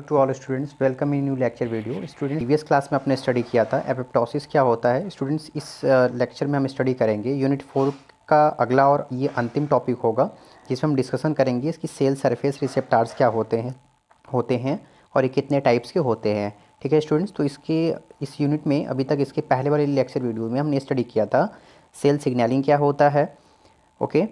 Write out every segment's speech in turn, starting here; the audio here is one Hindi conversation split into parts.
To all students, welcome in new lecture video. Student previous class में अपने स्टडी किया था एपोप्टोसिस क्या होता है। स्टूडेंट्स इस लेक्चर में हम स्टडी करेंगे यूनिट 4 का अगला और ये अंतिम टॉपिक होगा जिसमें हम डिस्कशन करेंगे इसकी सेल सरफेस रिसेप्टार्स क्या होते हैं और ये कितने टाइप्स के होते हैं। ठीक है स्टूडेंट्स, तो इस यूनिट में अभी तक इसके पहले वाले लेक्चर वीडियो में हमने स्टडी किया था सेल सिग्नलिंग क्या होता है, ओके,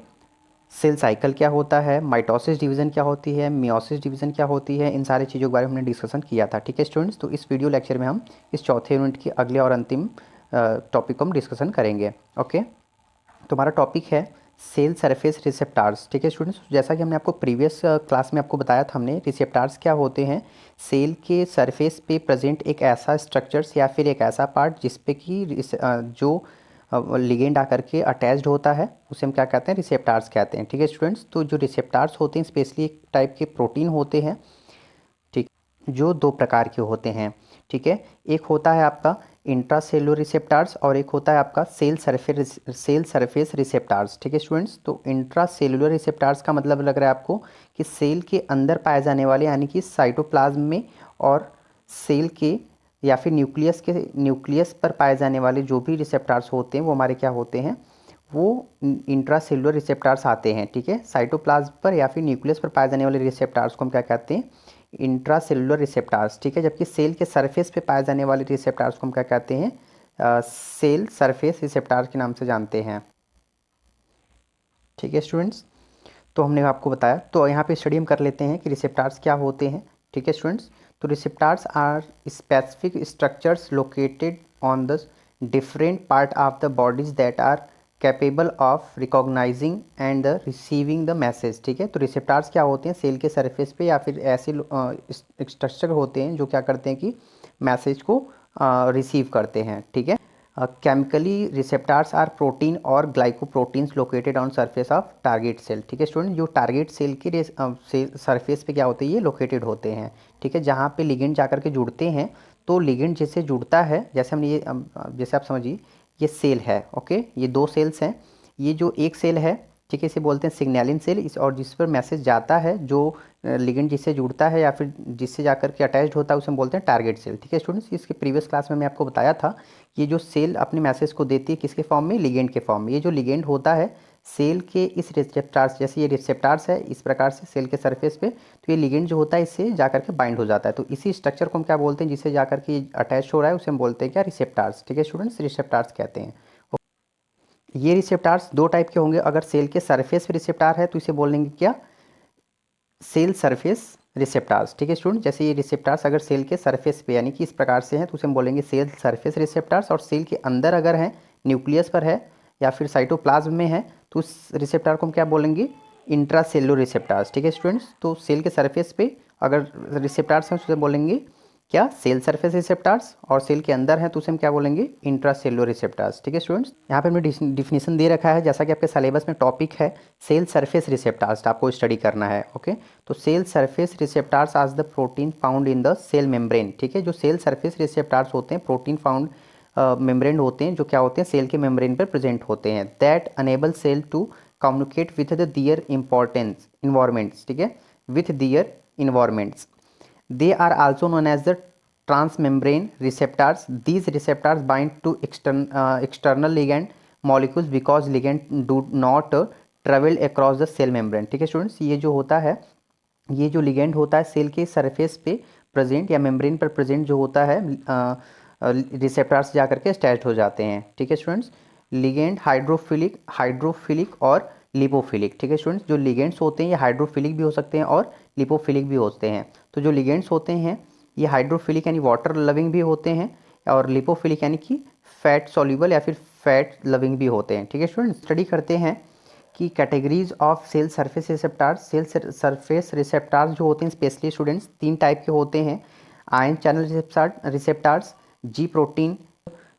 सेल साइकिल क्या होता है, माइटोसिस डिवीज़न क्या होती है, मियोसिस डिवीज़न क्या होती है, इन सारी चीज़ों के बारे में हमने डिस्कशन किया था। ठीक है स्टूडेंट्स, तो इस वीडियो लेक्चर में हम इस चौथे यूनिट के अगले और अंतिम टॉपिक को हम डिस्कशन करेंगे। ओके, तो हमारा टॉपिक है सेल सरफेस रिसेप्टार्स। ठीक है स्टूडेंट्स, जैसा कि हमने आपको प्रीवियस क्लास में आपको बताया था, हमने रिसेप्टार्स क्या होते हैं, सेल के सरफेस पे प्रेजेंट एक ऐसा स्ट्रक्चर्स या फिर एक ऐसा पार्ट जिस पे कि जो लिगेंड आकर के अटैच्ड होता है उसे हम क्या कहते हैं, रिसेप्टार्स कहते हैं। ठीक है स्टूडेंट्स, तो जो रिसेप्टार्स होते हैं स्पेशली एक टाइप के प्रोटीन होते हैं, ठीक, जो दो प्रकार के होते हैं। ठीक है, एक होता है आपका इंट्रासेलुलर रिसेप्टार्स और एक होता है आपका सेल सरफेस रिसेप्टार्स। ठीक है स्टूडेंट्स, तो इंट्रासेलुलर रिसेप्टार्स का मतलब लग रहा है आपको कि सेल के अंदर पाए जाने वाले यानी कि साइटोप्लाज्म में और सेल के या फिर न्यूक्लियस पर पाए जाने वाले जो भी रिसेप्टार्स होते हैं वो हमारे क्या होते हैं, वो इंट्रासेलुलर रिसेप्टार्स आते हैं। ठीक है, साइटोप्लाज्म पर या फिर न्यूक्लियस पर पाए जाने वाले रिसेप्टार्स को हम क्या कहते हैं, इंट्रासेलुलर रिसेप्टार्स। ठीक है, जबकि सेल के सरफेस पे पाए जाने वाले रिसेप्टार्स को हम क्या कहते हैं, सेल सरफेस रिसेप्टार्स के नाम से जानते हैं। ठीक है स्टूडेंट्स, तो हमने आपको बताया, तो यहाँ पे स्टडी हम कर लेते हैं कि रिसेप्टार्स क्या होते हैं। ठीक है स्टूडेंट्स, तो receptors are specific structures located on the different part of the bodies that are capable of recognizing and the receiving the message. ठीक है, तो रिसेप्टार्स क्या होते हैं, सेल के सरफेस पे या फिर ऐसे स्ट्रक्चर होते हैं जो क्या करते हैं कि मैसेज को रिसीव करते हैं। ठीक है, केमिकली रिसेप्टार्स आर प्रोटीन और glycoproteins located on surface of target cell. ठीक है स्टूडेंट, जो टारगेट सेल के सरफेस पे क्या होते हैं, ये लोकेटेड होते हैं। ठीक है, जहाँ पे लिगेंड जाकर के जुड़ते हैं, तो लिगेंड जिससे जुड़ता है, जैसे हमने ये जैसे आप समझिए ये सेल है, ओके, ये दो सेल्स हैं, ये जो एक सेल है, ठीक है, इसे बोलते हैं सिग्नलिंग सेल, इस और जिस पर मैसेज जाता है, जो लिगेंड जिससे जुड़ता है या फिर जिससे जाकर के अटैच्ड होता है उसे हम बोलते हैं टारगेट सेल। ठीक है स्टूडेंट्स, इसके प्रीवियस क्लास में मैं आपको बताया था, ये जो सेल अपने मैसेज को देती है किसके फॉर्म में, लिगेंड के फॉर्म में। ये जो लिगेंड होता है सेल के इस रिसेप्टार्स, जैसे ये रिसेप्टार्स है इस प्रकार से सेल के सरफेस पे, तो ये लिगेंड जो होता है इससे जाकर के बाइंड हो जाता है, तो इसी स्ट्रक्चर को हम क्या बोलते हैं, जिससे जाकर के अटैच हो रहा है उसे हम बोलते हैं क्या, रिसेप्टार्स। ठीक है स्टूडेंट्स, रिसेप्टार्स कहते हैं। ये रिसेप्टार्स दो टाइप के होंगे, अगर सेल के सरफेस पे रिसेप्टार है तो इसे बोलेंगे क्या, सेल सरफेस रिसेप्टार्स। ठीक है स्टूडेंट, जैसे ये रिसेप्टार्स अगर सेल के सरफेस पे यानी कि इस प्रकार से हैं तो उसे हम बोलेंगे सेल सरफेस रिसेप्टार्स, और सेल के अंदर अगर हैं, न्यूक्लियस पर है या फिर साइटोप्लाज्म में है, तो उस रिसेप्टार को हम क्या बोलेंगे, इंट्रासेलुलर रिसेप्टार्स। ठीक है स्टूडेंट्स, तो सेल के सरफेस पे अगर रिसेप्टार्स हैं तो उसे बोलेंगे क्या, सेल सरफेस रिसेप्टार्स, और सेल के अंदर है तो उसे हम क्या बोलेंगे, इंट्रासेलुलर रिसेप्टार्स। ठीक है स्टूडेंट्स, यहाँ पे हमने डिफिनेशन दे रखा है, जैसा कि आपके सिलेबस में टॉपिक है सेल सरफेस रिसेप्टार्स, आपको स्टडी करना है। ओके, तो सेल सरफेस रिसेप्टार्स आज the protein found in the cell membrane. ठीक है, जो सेल सरफेस रिसेप्टार्स होते हैं प्रोटीन फाउंड मेम्ब्रेन होते हैं, जो क्या होते हैं, सेल के मेम्ब्रेन पर प्रेजेंट होते हैं, that enable cell to communicate with the their importance environments. ठीक है, with their environments, they are also known as the transmembrane receptors. These receptors bind to external ligand molecules because ligand do not travel across the cell membrane. ठीक है स्टूडेंट्स, ये जो होता है, ये जो लिगेंड होता है सेल के सरफेस पे प्रेजेंट या मेम्ब्रेन पर प्रेजेंट जो होता है, रिसेप्टर्स जाकर के अटैच हो जाते हैं। ठीक है स्टूडेंट्स, लिगेंड हाइड्रोफिलिक और लिपोफिलिक। ठीक है स्टूडेंट्स, जो लिगेंड्स होते हैं ये हाइड्रोफिलिक भी हो सकते हैं और लिपोफिलिक भी होते हैं। तो जो लिगेंड्स होते हैं ये हाइड्रोफिलिक यानी वाटर लविंग भी होते हैं, और लिपोफिलिक यानी कि फैट सॉल्युबल या फिर फैट लविंग भी होते हैं। ठीक है स्टूडेंट्स, स्टडी करते हैं कि categories of cell surface receptors. Cell surface receptors जो होते हैं स्पेशली स्टूडेंट्स तीन टाइप के होते हैं, आयन चैनल रिसेप्टार्स, जी प्रोटीन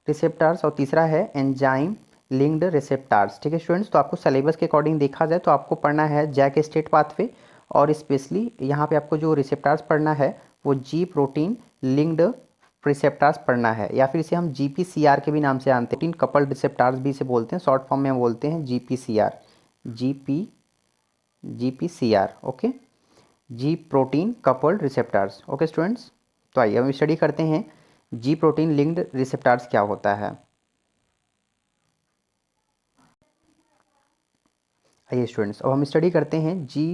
रिसेप्टार्स, और तीसरा है एंजाइम लिंक्ड रिसेप्टार्स। ठीक है स्टूडेंट्स, तो आपको सिलेबस के अकॉर्डिंग देखा जाए तो आपको पढ़ना है जैक स्टेट पाथवे, और स्पेशली यहाँ पे आपको जो रिसेप्टार्स पढ़ना है वो जी प्रोटीन लिंक्ड रिसेप्टार्स पढ़ना है, या फिर इसे हम GPCR के भी नाम से जानते हैं, प्रोटीन कपल्ड रिसेप्टार्स भी इसे बोलते हैं, शॉर्ट फॉर्म में हम बोलते हैं GPCR। GPCR, okay. जी protein coupled receptors. Okay students, तो आइए हम स्टडी करते हैं जी प्रोटीन लिंक्ड रिसेप्टार्स क्या होता है। आइए स्टूडेंट्स, अब हम स्टडी करते हैं जी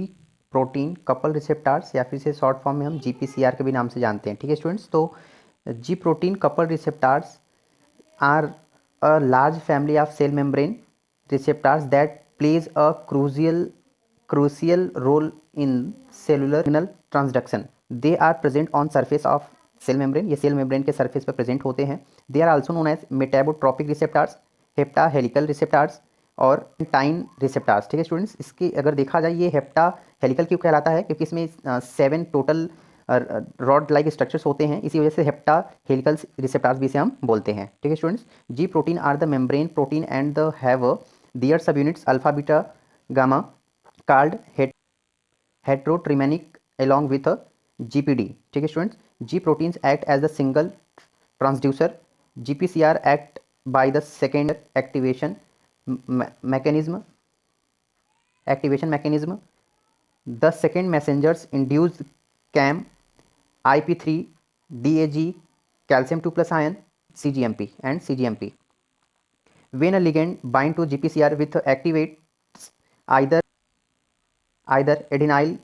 प्रोटीन कपल रिसेप्टार्स, या फिर से शॉर्ट फॉर्म में हम जीपीसीआर के भी नाम से जानते हैं। ठीक है स्टूडेंट्स, तो जी protein couple receptors are a large family of cell membrane receptors that plays a crucial role in cellular signal transduction. They are present on surface of cell membrane, ये cell membrane के surface पर present होते हैं। They are also known as metabotropic receptors, hepta helical receptors और टाइन रिसेप्टार्स। ठीक है स्टूडेंट्स, इसकी अगर देखा जाए ये हेप्टा हेलिकल क्यों कहलाता है, क्योंकि इसमें 7 टोटल रॉड लाइक स्ट्रक्चर्स होते हैं, इसी वजह से हेप्टा हेलिकल रिसेप्टार्स भी इसे हम बोलते हैं। ठीक है students, G protein are the membrane protein and the have their subunits alpha beta gamma called heterotrimeric along with a GPD। ठीक है students, G proteins act as the signal transducer, GPCR act by the second mechanism activation mechanism. The second messengers induce CAM, IP3, DAG, calcium 2 plus ion, CGMP and CGMP. When a ligand bind to GPCR with activates either adenyl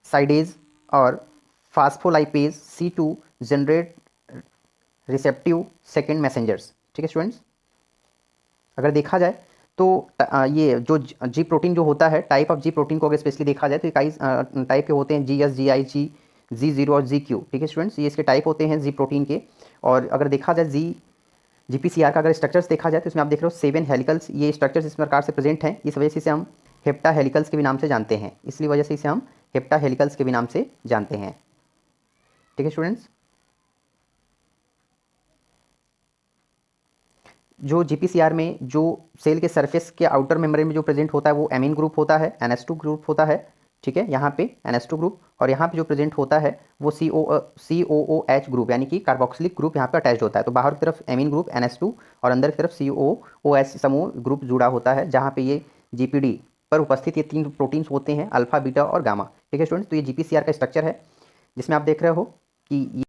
sidase or phospholipase C2 generate receptive second messengers. ठीक है स्टूडेंट्स, अगर देखा जाए तो ये जो जी प्रोटीन जो होता है, टाइप ऑफ जी प्रोटीन को अगर स्पेशली देखा जाए तो कई टाइप के होते हैं, जी एस, जी आई, जी जीरो और जी क्यू। ठीक है स्टूडेंट्स, ये इसके टाइप होते हैं जी प्रोटीन के। और अगर देखा जाए जी पी सी आर का अगर स्ट्रक्चर्स देखा जाए तो इसमें आप देख रहे हो 7 हेलिकल्स, ये स्ट्रक्चर्स इस प्रकार से प्रेजेंट हैं, इस वजह से इसे हम हेप्टा हेलिकल्स के भी नाम से जानते हैं, इसलिए वजह से इसे हम हेप्टा हेलिकल्स के भी नाम से जानते हैं। ठीक है स्टूडेंट्स, जो जीपीसीआर में जो सेल के सरफेस के आउटर मेम्ब्रेन में जो प्रेजेंट होता है वो एमीन ग्रुप होता है, NH2 ग्रुप होता है। ठीक है, यहाँ पे NH2 ग्रुप, और यहाँ पे जो प्रेजेंट होता है वो COOH ग्रुप यानी कि कार्बोक्सिलिक ग्रुप यहाँ पे अटैच होता है। तो बाहर की तरफ एमीन ग्रुप NH2 और अंदर की तरफ COOH समूह ग्रुप जुड़ा होता है, जहाँ पे ये GPD पर उपस्थित ये 3 प्रोटीन्स होते हैं, अल्फा बीटा और गामा। ठीक है स्टूडेंट्स, तो ये जीपीसीआर का स्ट्रक्चर है जिसमें आप देख रहे हो कि